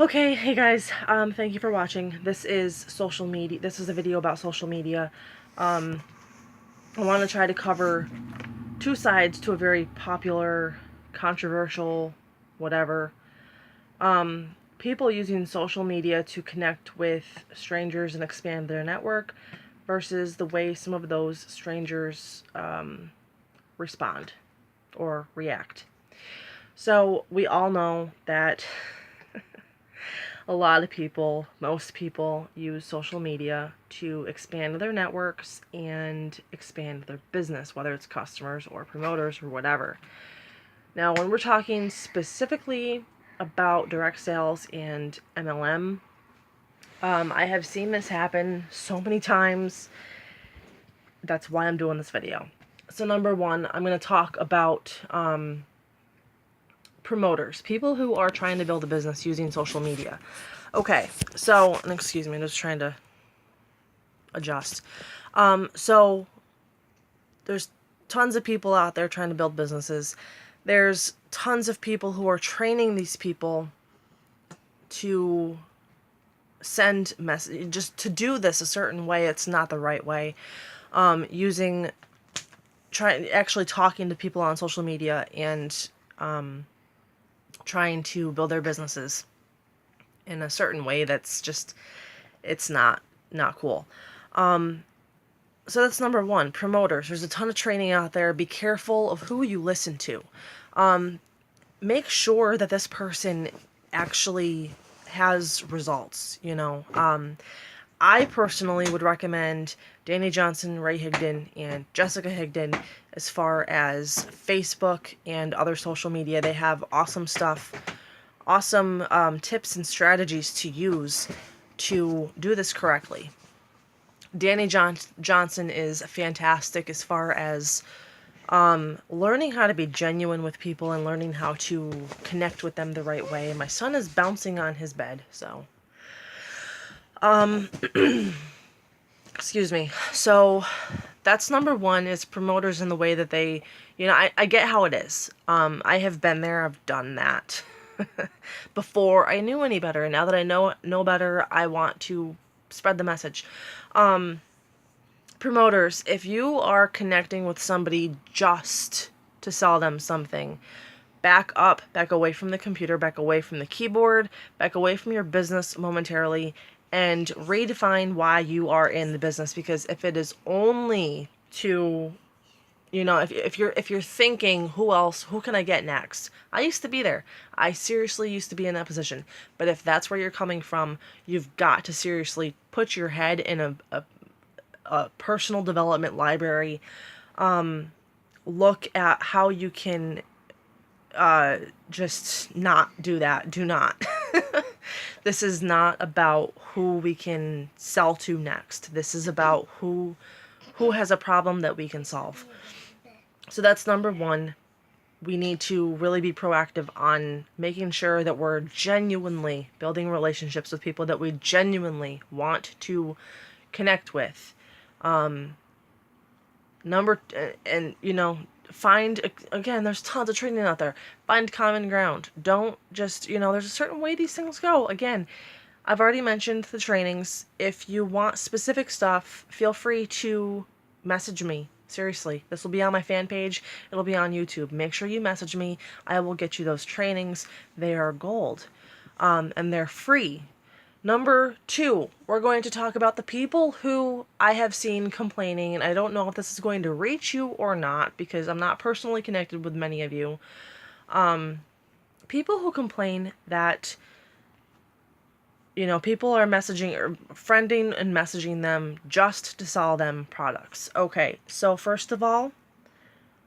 Okay, hey guys, thank you for watching. This is social media. This is a video about social media. I want to try to cover two sides to a very popular, controversial, whatever. People using social media to connect with strangers and expand their network versus the way some of those strangers respond or react. So we all know that a lot of people, most people, use social media to expand their networks and expand their business, whether it's customers or promoters or whatever. Now, when we're talking specifically about direct sales and MLM, I have seen this happen so many times. That's why I'm doing this video. So, number one, I'm going to talk about promoters, people who are trying to build a business using social media. Okay, so, and excuse me, I'm just trying to adjust. So there's tons of people out there trying to build businesses. There's tons of people who are training these people to send message, just to do this a certain way. It's not the right way. Actually talking to people on social media and trying to build their businesses in a certain way that's just, it's not cool. So that's number one, promoters. There's a ton of training out there. Be careful of who you listen to. Make sure that this person actually has results, you know. I personally would recommend Danny Johnson, Ray Higdon, and Jessica Higdon as far as Facebook and other social media. They have awesome stuff, awesome tips and strategies to use to do this correctly. Danny Johnson is fantastic as far as learning how to be genuine with people and learning how to connect with them the right way. My son is bouncing on his bed, so excuse me. So that's number one, is promoters in the way that they, you know, I get how it is. I have been there, I've done that before I knew any better. And now that I know better, I want to spread the message. Promoters, if you are connecting with somebody just to sell them something, back up, back away from the computer, back away from the keyboard, back away from your business momentarily, and redefine why you are in the business. Because if it is only to, you know, if you're thinking, who can I get next? I used to be there. I seriously used to be in that position. But if that's where you're coming from, you've got to seriously put your head in a personal development library. Look at how you can just not do that. Do not. This is not about who we can sell to next. This is about who has a problem that we can solve. So that's number one. We need to really be proactive on making sure that we're genuinely building relationships with people that we genuinely want to connect with. And you know, find, again, there's tons of training out there. Find common ground. Don't just, you know, there's a certain way these things go. Again, I've already mentioned the trainings. If you want specific stuff, feel free to message me. Seriously, this will be on my fan page. It'll be on YouTube. Make sure you message me. I will get you those trainings. They are gold. And they're free. Number two, we're going to talk about the people who I have seen complaining, and I don't know if this is going to reach you or not because I'm not personally connected with many of you. People who complain that, you know, people are messaging or friending and messaging them just to sell them products. Okay, so first of all,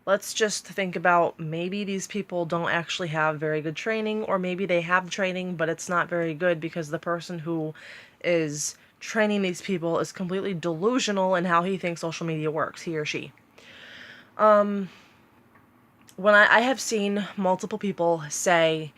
let's just think about, maybe these people don't actually have very good training, or maybe they have training, but it's not very good because the person who is training these people is completely delusional in how he thinks social media works, he or she. When I have seen multiple people say,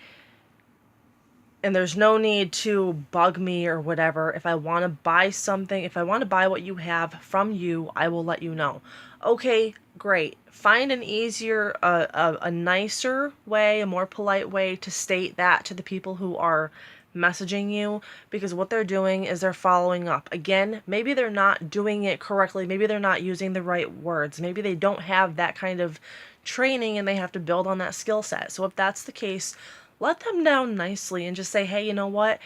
and there's no need to bug me or whatever, if I want to buy something, if I want to buy what you have from you, I will let you know. Okay, great. Find an easier, a nicer way, a more polite way to state that to the people who are messaging you, because what they're doing is they're following up. Again, maybe they're not doing it correctly. Maybe they're not using the right words. Maybe they don't have that kind of training and they have to build on that skill set. So if that's the case, let them down nicely and just say, hey, you know what?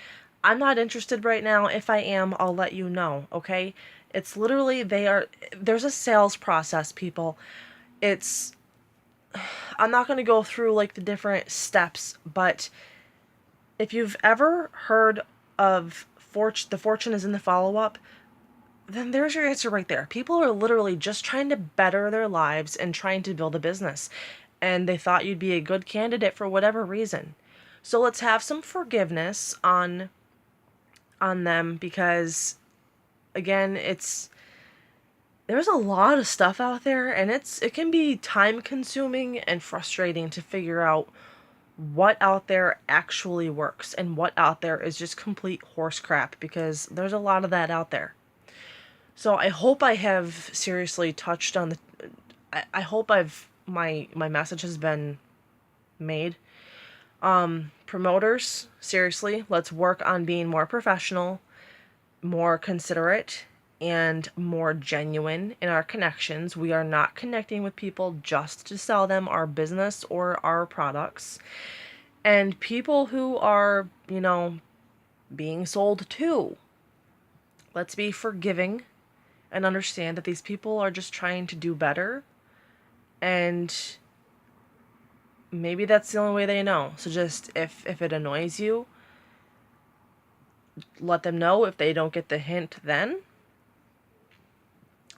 I'm not interested right now. If I am, I'll let you know, okay? It's literally, there's a sales process, people. It's, I'm not going to go through like the different steps, but if you've ever heard of the fortune is in the follow-up, then there's your answer right there. People are literally just trying to better their lives and trying to build a business. And they thought you'd be a good candidate for whatever reason. So let's have some forgiveness on them, because again, there's a lot of stuff out there, and it can be time consuming and frustrating to figure out what out there actually works and what out there is just complete horse crap, because there's a lot of that out there. So I hope I have seriously touched on I hope my message has been made. Promoters, seriously, let's work on being more professional, more considerate, and more genuine in our connections. We are not connecting with people just to sell them our business or our products. And people who are, being sold to, let's be forgiving and understand that these people are just trying to do better. And maybe that's the only way they know. So just, if it annoys you, let them know. If they don't get the hint, then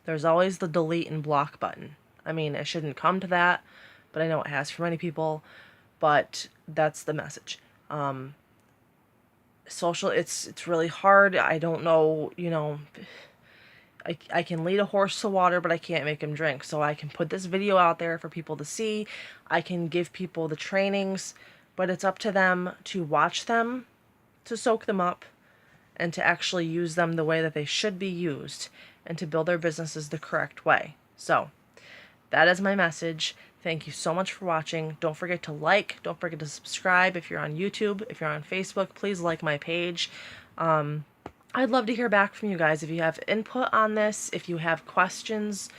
there's always the delete and block button. I mean, it shouldn't come to that, but I know it has for many people. But that's the message. Social, it's really hard. I don't know, I can lead a horse to water, but I can't make him drink. So I can put this video out there for people to see. I can give people the trainings, but it's up to them to watch them, to soak them up, and to actually use them the way that they should be used, and to build their businesses the correct way. So that is my message. Thank you so much for watching. Don't forget to like. Don't forget to subscribe if you're on YouTube. If you're on Facebook, please like my page. I'd love to hear back from you guys. If you have input on this, if you have questions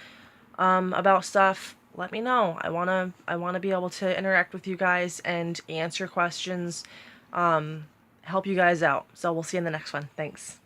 about stuff, let me know. I wanna be able to interact with you guys and answer questions, help you guys out. So we'll see you in the next one. Thanks.